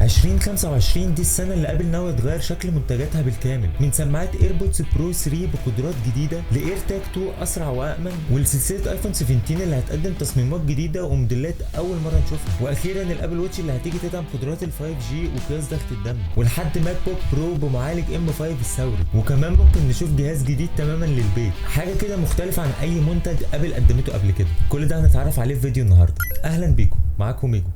2025 دي السنة اللي ابل ناوي تغير شكل منتجاتها بالكامل، من سماعات ايربودز برو 3 بقدرات جديدة لاير تاج 2 اسرع وامن، ولسلسلة ايفون 17 اللي هتقدم تصميمات جديدة وموديلات اول مرة نشوفها، واخيرا الابل واتش اللي هتيجي تدعم قدرات ال 5G وقياس ضغط الدم، ولحد ماك بوك برو بمعالج M5 الثوري، وكمان ممكن نشوف جهاز جديد تماما للبيت، حاجة كده مختلفة عن اي منتج ابل قدمته قبل كده. كل ده هنتعرف عليه في فيديو النهارده. اهلا بيكم، معاكم ميجو.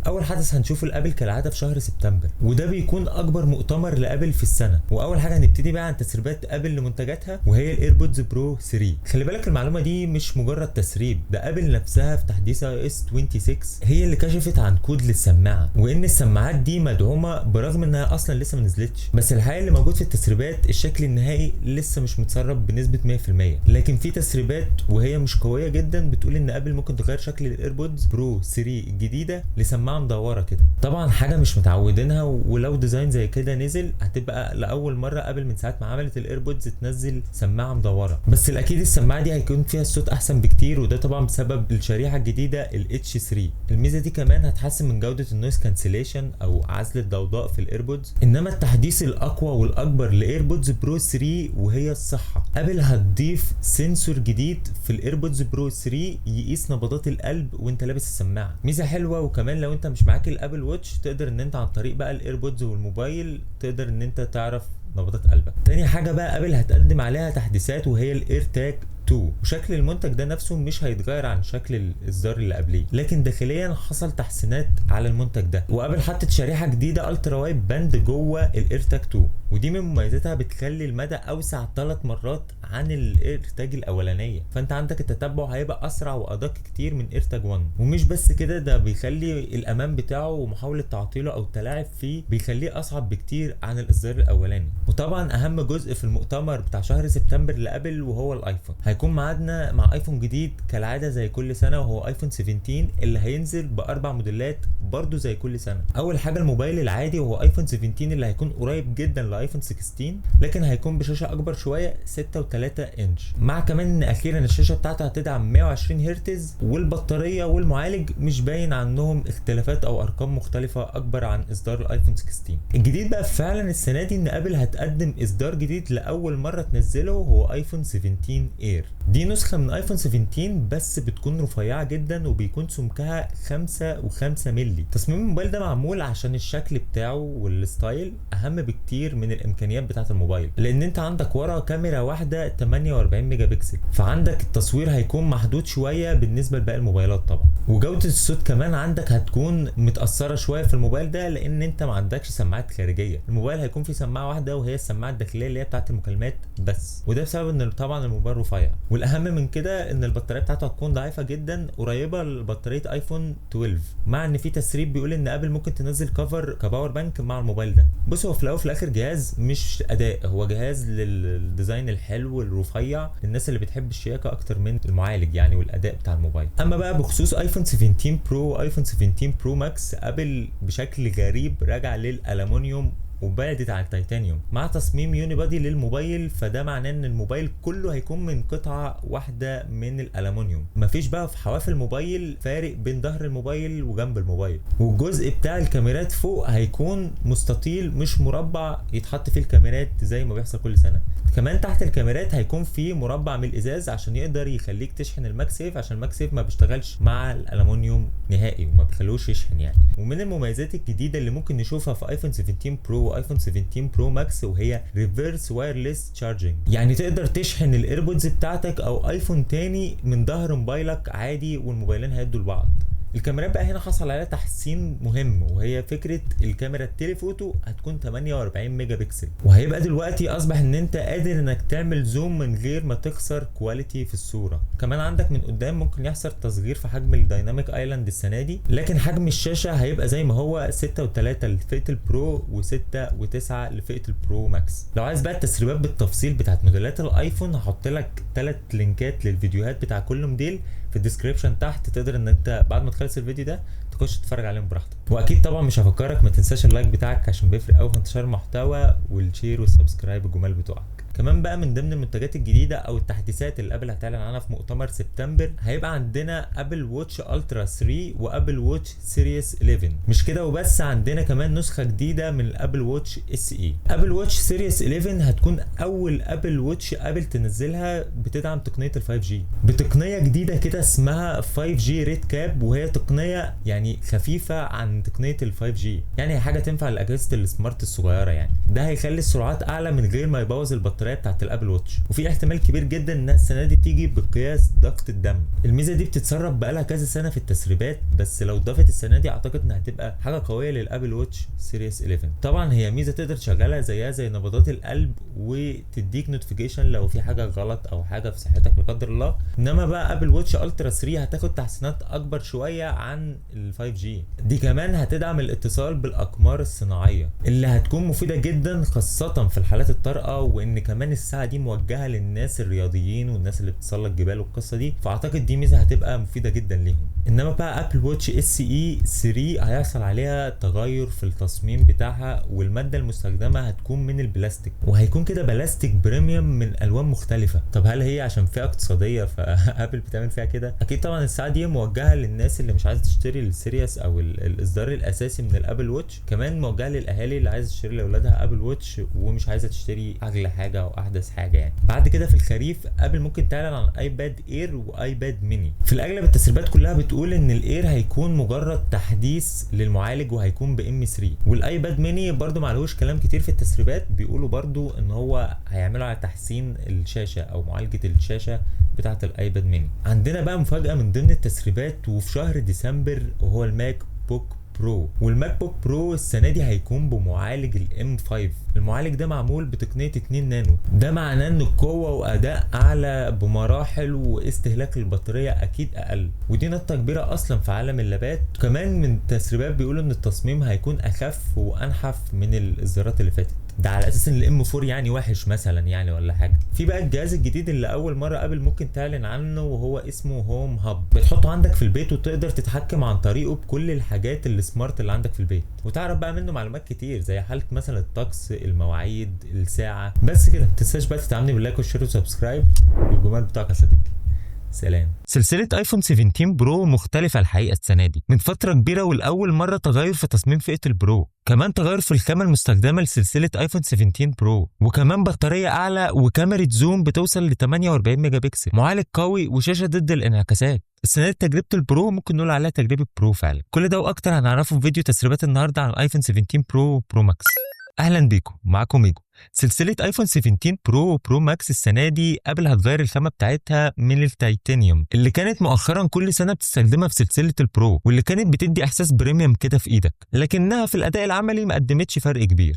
اول حدث هنشوفه الابل كالعاده في شهر سبتمبر، وده بيكون اكبر مؤتمر لابل في السنه. واول حاجه هنبتدي بقى عن تسريبات ابل لمنتجاتها، وهي الايربودز برو 3. خلي بالك المعلومه دي مش مجرد تسريب، ده ابل نفسها في تحديث iOS 26 هي اللي كشفت عن كود للسماعه، وان السماعات دي مدعومه برغم انها اصلا لسه ما نزلتش. بس الحقيقه اللي موجود في التسريبات الشكل النهائي لسه مش متسرب بنسبه 100%، لكن في تسريبات وهي مش قويه جدا بتقول ان ابل ممكن تغير شكل الايربودز برو 3 الجديده لسماعه مدوره كده. طبعا حاجه مش متعودينها، ولو ديزاين زي كده نزل هتبقى لاول مره ابل من ساعه ما عملت الايربودز تنزل سماعه مدوره. بس الاكيد السماعه دي هيكون فيها الصوت احسن بكتير، وده طبعا بسبب الشريحه الجديده ال H3. الميزه دي كمان هتحسن من جوده النويز كانسليشن او عزل الضوضاء في الايربودز. انما التحديث الاقوى والاكبر لايربودز برو 3 وهي الصحه، ابل هتضيف سنسور جديد في الايربودز برو 3 يقيس نبضات القلب وانت لابس السماعه. ميزه حلوه، وكمان لو انت مش معاك الابل واتش تقدر ان انت عن طريق بقى الايربودز والموبايل تقدر ان انت تعرف نبضات قلبك. تاني حاجه بقى ابل هتقدم عليها تحديثات، وهي الاير تاج 2. وشكل المنتج ده نفسه مش هيتغير عن شكل الاصدار اللي قبليه، لكن داخليا حصل تحسينات على المنتج ده. وابل حطت شريحه جديده الترا وايد باند جوه الاير تاج 2، ودي من مميزاتها بتخلي المدى اوسع 3 مرات عن الاير تاج الاولانيه، فانت عندك التتبع هيبقى اسرع وادق كتير من اير تاج 1. ومش بس كده، ده بيخلي الامان بتاعه ومحاوله تعطيله او التلاعب فيه بيخليه اصعب بكتير عن الاصدار الاولاني. وطبعا اهم جزء في المؤتمر بتاع شهر سبتمبر لابل وهو الايفون. هيكون معادنا مع ايفون جديد كالعاده زي كل سنه، وهو ايفون 17 اللي هينزل باربع موديلات برضو زي كل سنه. اول حاجه الموبايل العادي، وهو ايفون 17 اللي هيكون قريب جدا لايفون 16، لكن هيكون بشاشه اكبر شويه 6.3 انش، مع كمان ان اخيرا الشاشه بتاعته هتدعم 120 هرتز، والبطاريه والمعالج مش باين عنهم اختلافات او ارقام مختلفه اكبر عن اصدار الايفون 16. الجديد بقى فعلا السنه دي ان ابل هتقدم اصدار جديد لاول مره تنزله، هو ايفون 17 اير. دي نسخه من ايفون 17 بس بتكون رفيعه جدا، وبيكون سمكها 5.5 مللي. تصميم الموبايل ده معمول عشان الشكل بتاعه والستايل اهم بكتير من الامكانيات بتاعه الموبايل، لان انت عندك ورا كاميرا واحده 48 ميجا بكسل، فعندك التصوير هيكون محدود شويه بالنسبه لباقي الموبايلات طبعا. وجوده الصوت كمان عندك هتكون متاثره شويه في الموبايل ده، لان انت ما عندكش سماعات خارجيه. الموبايل هيكون فيه سماعه واحده، وهي السماعه الداخليه اللي هي بتاعه المكالمات بس، وده بسبب ان طبعا الموبايل رفيع. والاهم من كده ان البطاريه بتاعته هتكون ضعيفه جدا، قريبه لبطاريه ايفون 12، مع ان في تسريب بيقول ان ابل ممكن تنزل كفر كباور بانك مع الموبايل ده. بص، هو في الاول وفي الاخر جهاز مش اداء، هو جهاز للديزاين الحلو الرفيع للناس اللي بتحب الشياكه اكتر من المعالج يعني والاداء بتاع الموبايل. اما بقى بخصوص ايفون 17 برو وايفون 17 برو ماكس، ابل بشكل غريب رجع للالومنيوم وبعدت عن التيتانيوم مع تصميم يوني بادي للموبايل، فده معناه ان الموبايل كله هيكون من قطعه واحده من الالومنيوم. مفيش بقى في حواف الموبايل فارق بين ظهر الموبايل وجنب الموبايل. والجزء بتاع الكاميرات فوق هيكون مستطيل مش مربع يتحط فيه الكاميرات زي ما بيحصل كل سنه. كمان تحت الكاميرات هيكون في مربع من الازاز عشان يقدر يخليك تشحن الماك سيف، عشان الماك سيف ما بيشتغلش مع الالومنيوم نهائي وما بيخلوش يشحن يعني. ومن المميزات الجديده اللي ممكن نشوفها في ايفون 17 برو وايفون 17 برو ماكس، وهي ريفيرس وايرلس تشارجنج، يعني تقدر تشحن الايربودز بتاعتك او ايفون تاني من ظهر موبايلك عادي، والموبايلين هيدوا لبعض. الكاميرات بقى هنا حصل عليها تحسين مهم، وهي فكره الكاميرا التليفوتو هتكون 48 ميجا بكسل، وهيبقى دلوقتي اصبح ان انت قادر انك تعمل زوم من غير ما تخسر كواليتي في الصوره. كمان عندك من قدام ممكن يحصل تصغير في حجم الدايناميك ايلاند السنه دي، لكن حجم الشاشه هيبقى زي ما هو 6.3 لفئه البرو و6.9 لفئه البرو ماكس. لو عايز بقى التسريبات بالتفصيل بتاعت موديلات الايفون هحط لك 3 لينكات للفيديوهات بتاع كل موديل في الديسكريبشن تحت، تقدر ان انت بعد ما تخلص الفيديو ده تخش تتفرج عليهم براحتك. واكيد طبعا مش هفكرك ما تنساش اللايك بتاعك عشان بيفرق قوي في انتشار المحتوى، والشير والسبسكرايب الجمال بتوعك. كمان بقى من ضمن المنتجات الجديده او التحديثات اللي ابل هتعلن عنها في مؤتمر سبتمبر، هيبقى عندنا ابل واتش الترا 3 وابل واتش سيريس 11. مش كده وبس، عندنا كمان نسخه جديده من الابل واتش اس اي. ابل واتش سيريس 11 هتكون اول ابل واتش ابل تنزلها بتدعم تقنيه ال 5G، بتقنيه جديده كده اسمها 5G ريد كاب، وهي تقنيه يعني خفيفه عن تقنيه ال 5G، يعني هي حاجه تنفع لاجهزه السمارت الصغيره يعني. ده هيخلي السرعات اعلى من غير ما يبوظ البطاريه بتاعت الابل واتش، وفي احتمال كبير جدا انها السنه دي تيجي بقياس ضغط الدم. الميزه دي بتتسرب بقالها كذا سنه في التسريبات، بس لو ضافت السنه دي اعتقد انها هتبقى حاجه قويه للابل واتش سيريس 11. طبعا هي ميزه تقدر تشغلها زيها زي نبضات القلب وتديك نوتيفيكيشن لو في حاجه غلط او حاجه في صحتك لا قدر الله. انما بقى ابل واتش الترا 3 هتاخد تحسينات اكبر شويه عن ال 5G دي، كمان هتدعم الاتصال بالاقمار الصناعيه اللي هتكون مفيده جدا خاصه في الحالات الطارئه، وان كمان الساعه دي موجهه للناس الرياضيين والناس اللي بتتسلق جبال والقصه دي، فاعتقد دي ميزه هتبقى مفيده جدا ليهم. انما بقى ابل واتش اس اي 3 هيحصل عليها تغير في التصميم بتاعها، والماده المستخدمه هتكون من البلاستيك، وهيكون كده بلاستيك بريميوم من الوان مختلفه. طب هل هي عشان فئه اقتصاديه فابل بتعمل فيها كده؟ اكيد طبعا الساعه دي موجهه للناس اللي مش عايزه تشتري السيريس او الاصدار الاساسي من الابل واتش، كمان موجهه للاهالي اللي عايزه تشتري لاولادها ابل واتش ومش عايزه تشتري اغلى حاجه او احدث حاجه يعني. بعد كده في الخريف ابل ممكن تعلن عن ايباد اير وايباد ميني. في الاغلب التسريبات كلها بتقول ان الاير هيكون مجرد تحديث للمعالج وهيكون بام 3، والايباد ميني برده معلوش كلام كتير في التسريبات، بيقولوا برده ان هو هيعملوا على تحسين الشاشه او معالجه الشاشه بتاعه الايباد ميني. عندنا بقى مفاجاه من ضمن التسريبات وفي شهر ديسمبر، وهو الماك بوك برو. والماك بوك برو السنه دي هيكون بمعالج الام 5. المعالج ده معمول بتقنيه 2 نانو، ده معناه ان القوه واداء اعلى بمراحل واستهلاك البطاريه اكيد اقل، ودي نقطه كبيره اصلا في عالم اللابات. كمان من التسريبات بيقولوا ان التصميم هيكون اخف وانحف من الاصدارات اللي فاتت، ده على اساس ان الام 4 يعني وحش مثلا يعني ولا حاجه. في بقى الجهاز الجديد اللي اول مره ابل ممكن تعلن عنه، وهو اسمه هوم هاب، بتحطه عندك في البيت وتقدر تتحكم عن طريقه بكل الحاجات السمارت اللي عندك في البيت، وتعرف بقى منه معلومات كتير زي حاله مثلا الطقس، المواعيد، الساعه. بس كده، متنساش بقى تدعمني باللايك والشير وسبسكرايب، والجمال بتاعك يا صديقي. سلام. سلسلة ايفون 17 برو مختلفة الحقيقة السنة دي من فترة كبيرة، والأول مرة تغير في تصميم فئة البرو، كمان تغير في الخامة المستخدمة لسلسلة ايفون 17 برو، وكمان بطارية أعلى وكاميرا زوم بتوصل ل 48 ميجا بكسل، معالج قوي وشاشة ضد الانعكاسات. السنة دي تجربة البرو ممكن نقول عليها تجربة برو فعلا. كل ده وأكتر هنعرفه في فيديو تسريبات النهاردة عن ايفون 17 برو برو ماكس. اهلا بيكم، معاكم ميجو. سلسله ايفون 17 برو وبرو ماكس السنه دي ابل هتغير الخامه بتاعتها من التيتانيوم اللي كانت مؤخرا كل سنه بتستخدمها في سلسله البرو، واللي كانت بتدي احساس بريميوم كده في ايدك، لكنها في الاداء العملي ما قدمتش فرق كبير.